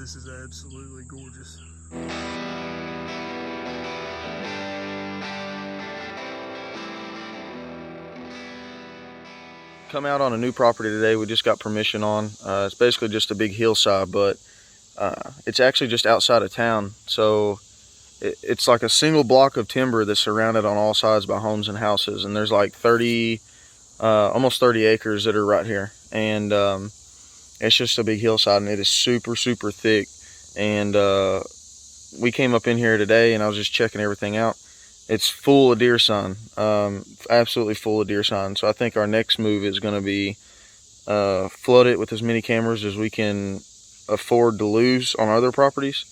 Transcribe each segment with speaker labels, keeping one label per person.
Speaker 1: This is absolutely gorgeous.
Speaker 2: Come out on a new property today we just got permission on. It's basically just a big hillside, but it's actually just outside of town. So it's like a single block of timber that's surrounded on all sides by homes and houses. And there's like almost 30 acres that are right here. And it's just a big hillside, and it is super, super thick. And we came up in here today and I was just checking everything out. It's full of deer sign, absolutely full of deer sign. So I think our next move is going to be flood it with as many cameras as we can afford to lose on other properties,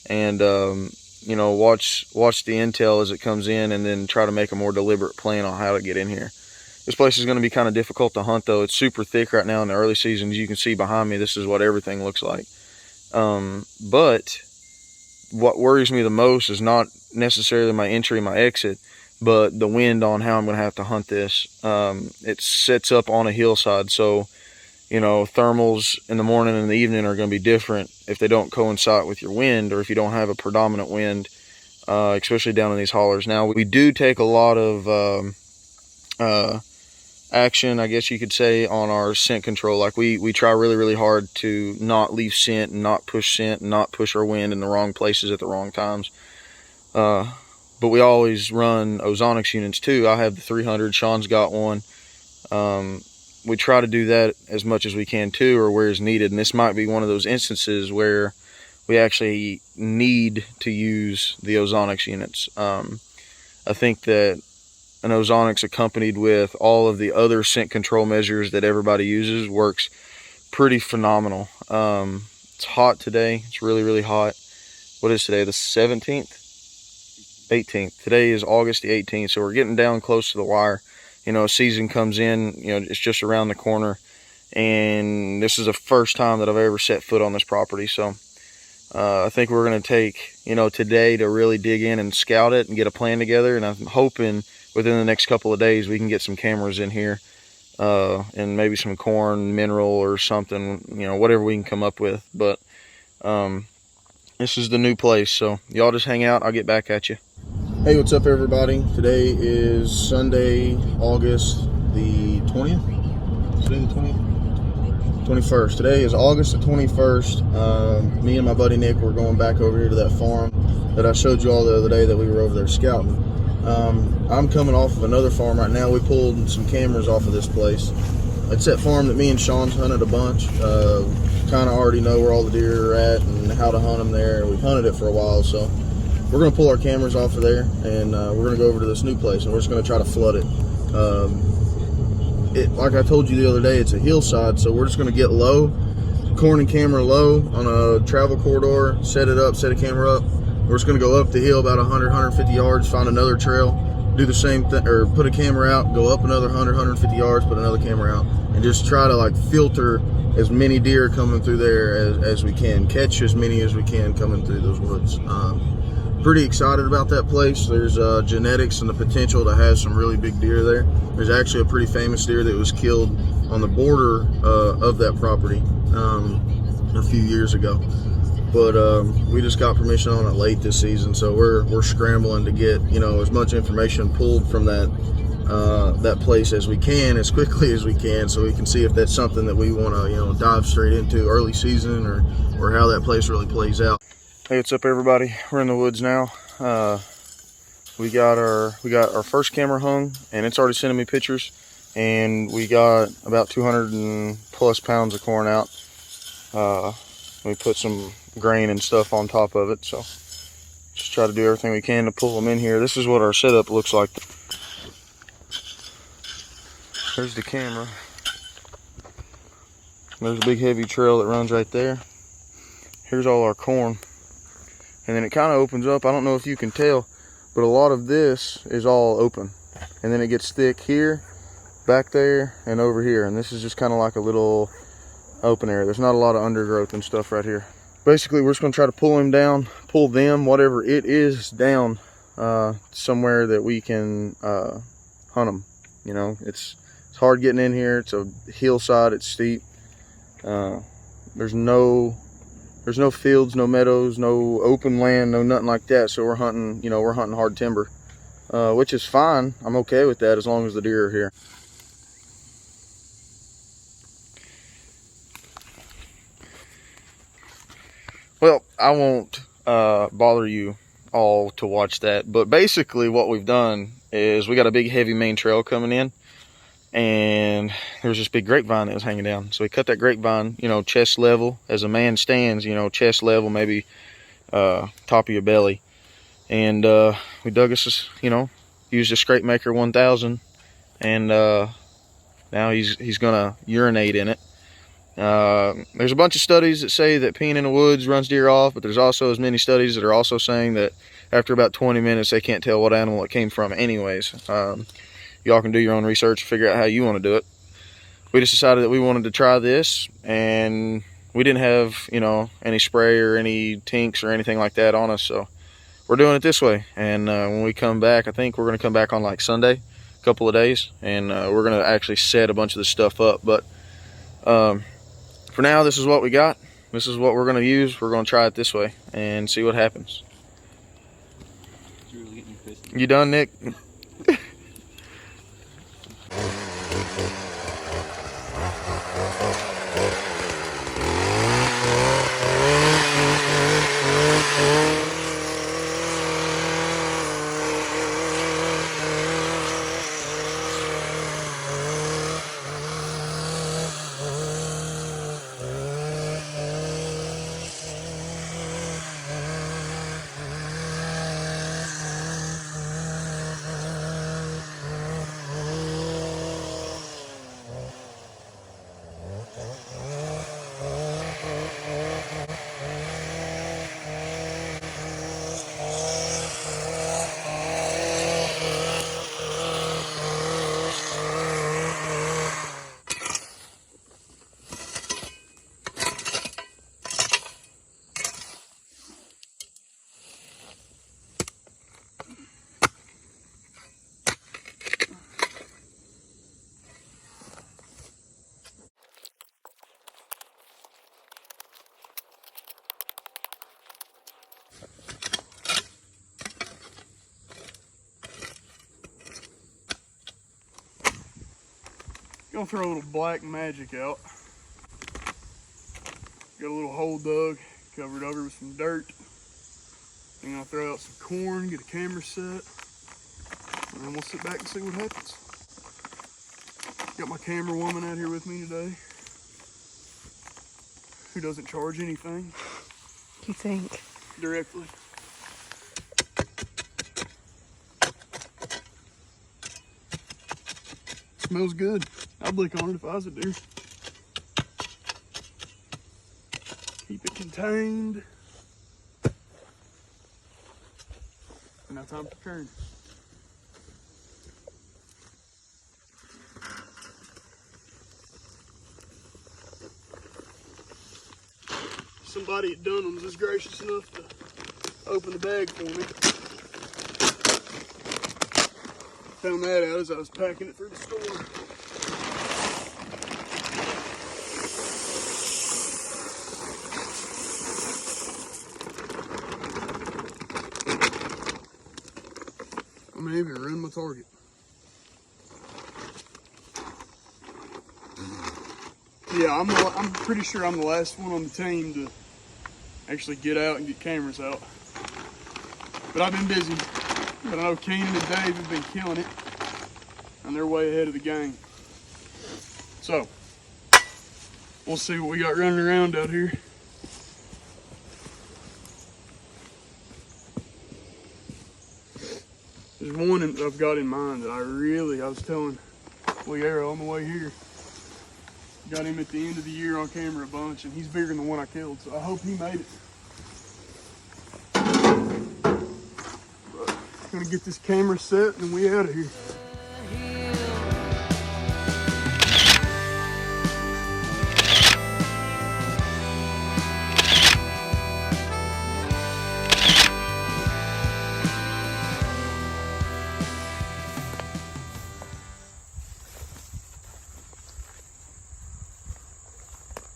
Speaker 2: and you know, watch the intel as it comes in, and then try to make a more deliberate plan on how to get in here. This place is going to be kind of difficult to hunt, though. It's super thick right now in the early seasons. You can see behind me, this is what everything looks like. But what worries me the most is not necessarily my entry, my exit, but the wind on how I'm going to have to hunt this. It sets up on a hillside, so you know, thermals in the morning and the evening are going to be different if they don't coincide with your wind, or if you don't have a predominant wind, especially down in these hollers. Now, we do take a lot of action, I guess you could say, on our scent control. Like we try really, really hard to not leave scent and not push scent and not push our wind in the wrong places at the wrong times. But we always run ozonics units too. I have the 300, Sean's got one. We try to do that as much as we can too, or where is needed. And this might be one of those instances where we actually need to use the ozonics units. I think that an ozonics accompanied with all of the other scent control measures that everybody uses works pretty phenomenal. It's hot today. It's really, really hot. What is today? The 17th? 18th. Today is August the 18th. So we're getting down close to the wire. You know, season comes in, you know, it's just around the corner. And this is the first time that I've ever set foot on this property. So I think we're going to take, you know, today to really dig in and scout it and get a plan together. And I'm hoping within the next couple of days we can get some cameras in here and maybe some corn, mineral or something, you know, whatever we can come up with. But this is the new place, so y'all just hang out. I'll get back at you. Hey, what's up everybody? Today is Sunday, August the 20th? Today the 20th? 21st. Today is August the 21st. Me and my buddy Nick, we're going back over here to that farm that I showed you all the other day that we were over there scouting. I'm coming off of another farm right now. We pulled some cameras off of this place. It's that farm that me and Sean's hunted a bunch. Kind of already know where all the deer are at and how to hunt them there. We've hunted it for a while, so we're going to pull our cameras off of there, and we're going to go over to this new place, and we're just going to try to flood it. Like I told you the other day, it's a hillside, so we're just going to get low, corn and camera low on a travel corridor, set it up, set a camera up. We're just going to go up the hill about 100, 150 yards, find another trail, do the same thing, or put a camera out, go up another 100, 150 yards, put another camera out, and just try to like filter as many deer coming through there as we can, catch as many as we can coming through those woods. Pretty excited about that place. There's genetics and the potential to have some really big deer there. There's actually a pretty famous deer that was killed on the border of that property a few years ago. But we just got permission on it late this season, so we're scrambling to get, you know, as much information pulled from that place as we can, as quickly as we can, so we can see if that's something that we want to, you know, dive straight into early season, or how that place really plays out. Hey, what's up everybody? We're in the woods now. We got our first camera hung, and it's already sending me pictures, and we got about 200 and plus pounds of corn out. We put some grain and stuff on top of it, so just try to do everything we can to pull them in here. This is what our setup looks like. There's the camera. There's a big heavy trail that runs right there. Here's all our corn. And then it kind of opens up. I don't know if you can tell, but a lot of this is all open. And then it gets thick here, back there, and over here. And this is just kind of like a little open area. There's not a lot of undergrowth and stuff right here. Basically, we're just going to try to pull him down, pull them, whatever it is, down somewhere that we can hunt them. You know, it's hard getting in here. It's a hillside. It's steep. There's no There's no fields, no meadows, no open land, no nothing like that. So we're hunting, you know, we're hunting hard timber, which is fine. I'm okay with that as long as the deer are here. Well, I won't bother you all to watch that, but basically what we've done is we got a big heavy main trail coming in, and there was this big grapevine that was hanging down. So we cut that grapevine, you know, chest level as a man stands, you know, chest level, maybe top of your belly. And we dug us, you know, used a Scrape Maker 1000, and now he's gonna urinate in it. There's a bunch of studies that say that peeing in the woods runs deer off, but there's also as many studies that are also saying that after about 20 minutes they can't tell what animal it came from anyways. Y'all can do your own research and figure out how you want to do it. We just decided that we wanted to try this, and we didn't have, you know, any spray or any tinks or anything like that on us, so we're doing it this way. And when we come back, I think we're going to come back on like Sunday, a couple of days, and we're going to actually set a bunch of this stuff up. But for now, this is what we got. This is what we're going to use. We're going to try it this way and see what happens. You done, Nick?
Speaker 1: Gonna throw a little black magic out. Got a little hole dug, covered over with some dirt. I'm gonna throw out some corn, get a camera set, and then we'll sit back and see what happens. Got my camera woman out here with me today, who doesn't charge anything.
Speaker 3: You think?
Speaker 1: Directly. Smells good. I'd lick on it if I was a deer. Keep it contained. And now time to turn. Somebody at Dunham's was gracious enough to open the bag for me. Found that out as I was packing it through the store. I may even run my target. Yeah, I'm pretty sure I'm the last one on the team to actually get out and get cameras out. But I've been busy. But I know Keenan and Dave have been killing it, and they're way ahead of the game. So, we'll see what we got running around out here. There's one that I've got in mind that I was telling Lee Arrow on the way here. Got him at the end of the year on camera a bunch, and he's bigger than the one I killed, so I hope he made it. Gonna get this camera set and we out of here.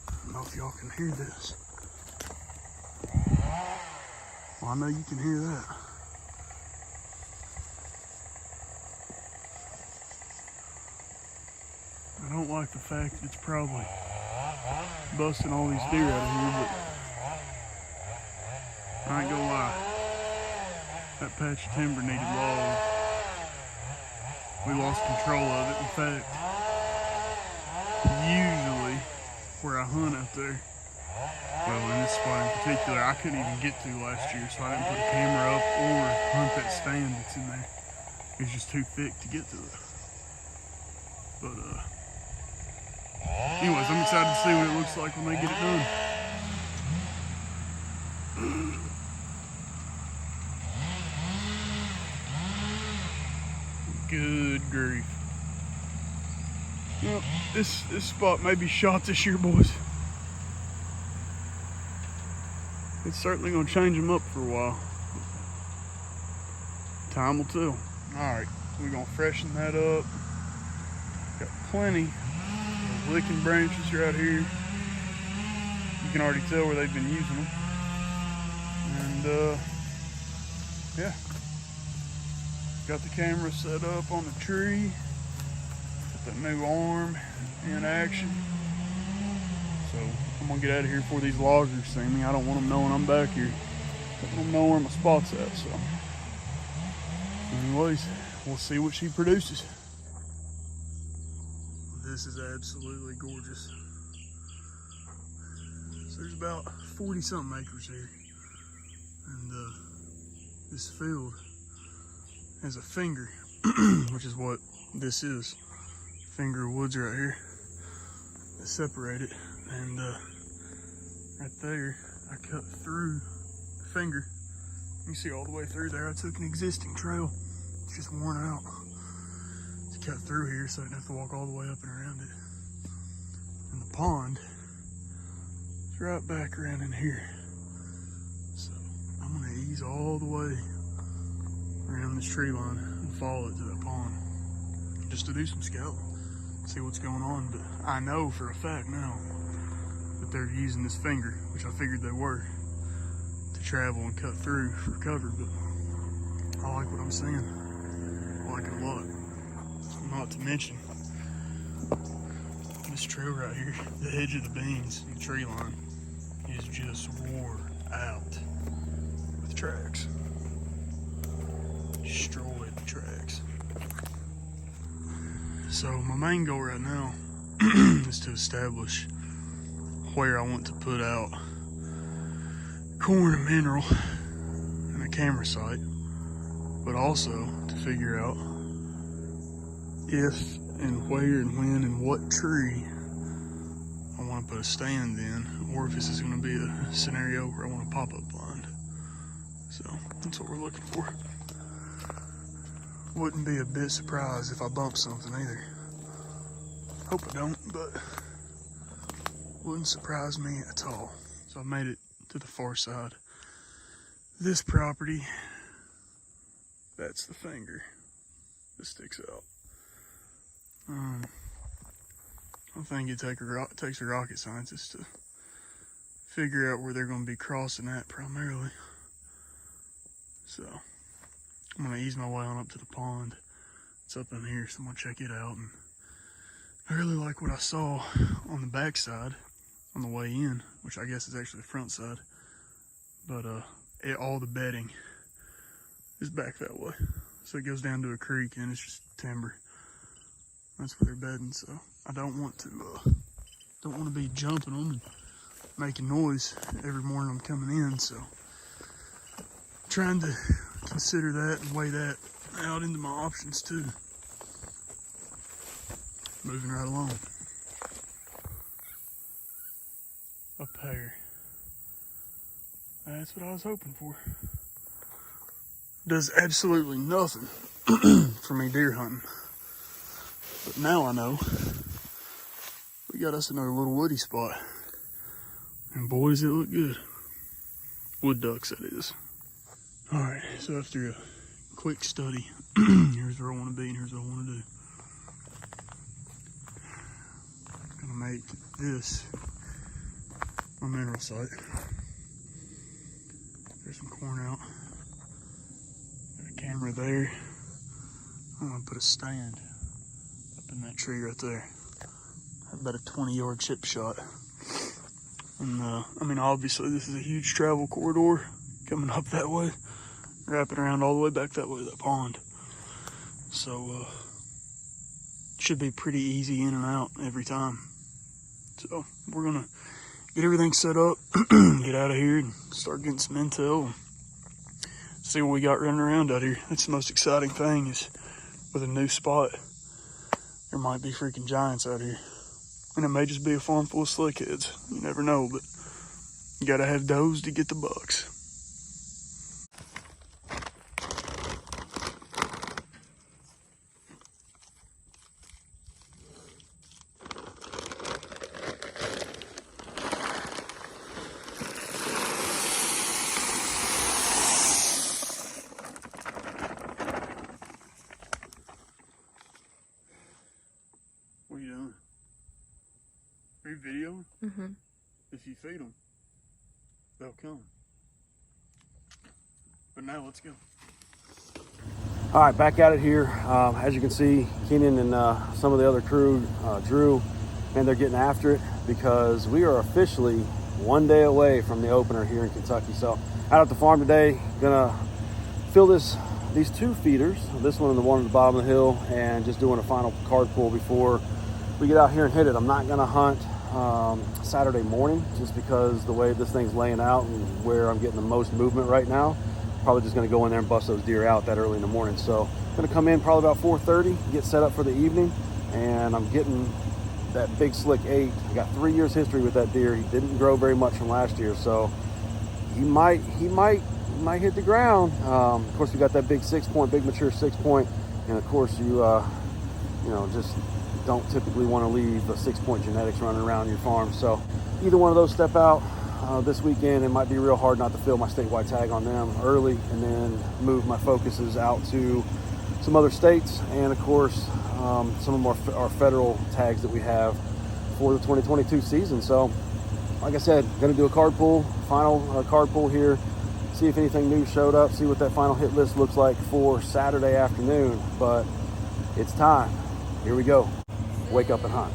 Speaker 1: I don't know if y'all can hear this. Well, I know you can hear that. I don't like the fact that it's probably busting all these deer out of here, but I ain't gonna lie. That patch of timber needed logs. We lost control of it. In fact, usually where I hunt out there, well, in this spot in particular, I couldn't even get to last year, so I didn't put a camera up or hunt that stand that's in there. It was just too thick to get to it. But, anyways, I'm excited to see what it looks like when they get it done. Good grief. Well, this spot may be shot this year, boys. It's certainly gonna change them up for a while. Time will tell. All right, we're gonna freshen that up. Got plenty of licking branches right here. You can already tell where they've been using them. And yeah. Got the camera set up on the tree. Got that new arm in action. So I'm gonna get out of here before these loggers see me. I don't want them knowing I'm back here. I want them knowing where my spot's at. So anyways, we'll see what she produces. This is absolutely gorgeous. So there's about 40 something acres here. And this field has a finger, which is what this is. Finger of woods right here that separate it. And right there, I cut through the finger. You see all the way through there. I took an existing trail. It's just worn out. Just cut through here so I didn't have to walk all the way up and around it. And the pond is right back around in here. So I'm gonna ease all the way around this tree line and follow it to that pond just to do some scouting, see what's going on. But I know for a fact now that they're using this finger, which I figured they were, to travel and cut through for cover. But I like what I'm seeing. I like it a lot. Not to mention this trail right here, the edge of the beans and the tree line is just wore out with tracks. Destroyed the tracks. So my main goal right now is to establish where I want to put out corn and mineral and a camera site, but also to figure out if and where and when and what tree I want to put a stand in, or if this is going to be a scenario where I want a pop-up blind. So that's what we're looking for. Wouldn't be a bit surprised if I bump something either. Hope I don't, but wouldn't surprise me at all. So I made it to the far side. This property, that's the finger that sticks out. I think it takes a rocket scientist to figure out where they're going to be crossing at primarily. So I'm going to ease my way on up to the pond. It's up in here, so I'm going to check it out. And I really like what I saw on the back side on the way in, which I guess is actually the front side. But all the bedding is back that way. So it goes down to a creek and it's just timber. That's where they're bedding, so I don't want to be jumping them and making noise every morning I'm coming in. So I'm trying to consider that and weigh that out into my options too. Moving right along. A pair. That's what I was hoping for. Does absolutely nothing for me deer hunting. But now I know we got us another little woody spot. And boy, does it look good. Wood ducks, that is. All right, so after a quick study, here's where I want to be and here's what I want to do. I'm gonna make this my mineral site. There's some corn out. Got a camera there. I'm gonna put a stand up in that tree right there. About a 20-yard chip shot. And I mean, obviously this is a huge travel corridor coming up that way, wrapping around all the way back that way to that pond. So should be pretty easy in and out every time. So we're gonna get everything set up, get out of here and start getting some intel and see what we got running around out here. That's the most exciting thing, is with a new spot, there might be freaking giants out here. And it may just be a farm full of slickheads. You never know, but you gotta have does to get the bucks. What are you doing? Are you videoing?
Speaker 3: Mm-hmm.
Speaker 1: If you feed them, they'll come. But now let's go.
Speaker 4: All right, back at it here. As you can see, Keenan and some of the other crew, Drew, and they're getting after it because we are officially 1 day away from the opener here in Kentucky. So out at the farm today, gonna fill these two feeders, this one and the one at the bottom of the hill, and just doing a final card pull before we get out here and hit it. I'm not gonna hunt Saturday morning just because the way this thing's laying out and where I'm getting the most movement right now. Probably just gonna go in there and bust those deer out that early in the morning. So I'm gonna come in probably about 4:30, get set up for the evening, and I'm getting that big slick 8. I got 3 years history with that deer. He didn't grow very much from last year, so he might hit the ground. Of course, we got that big 6-point, big mature 6-point, and of course you know, just don't typically want to leave the 6-point genetics running around your farm. So either one of those step out this weekend. It might be real hard not to fill my statewide tag on them early and then move my focuses out to some other states, and of course some of our federal tags that we have for the 2022 season. So like I said, gonna do a card pull, final card pull here, see if anything new showed up, see what that final hit list looks like for Saturday afternoon. But it's time. Here we go. Wake up and hunt.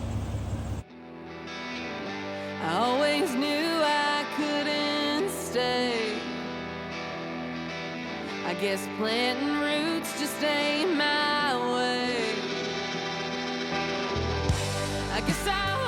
Speaker 5: I always knew I couldn't stay. I guess planting roots just ain't my way. I guess I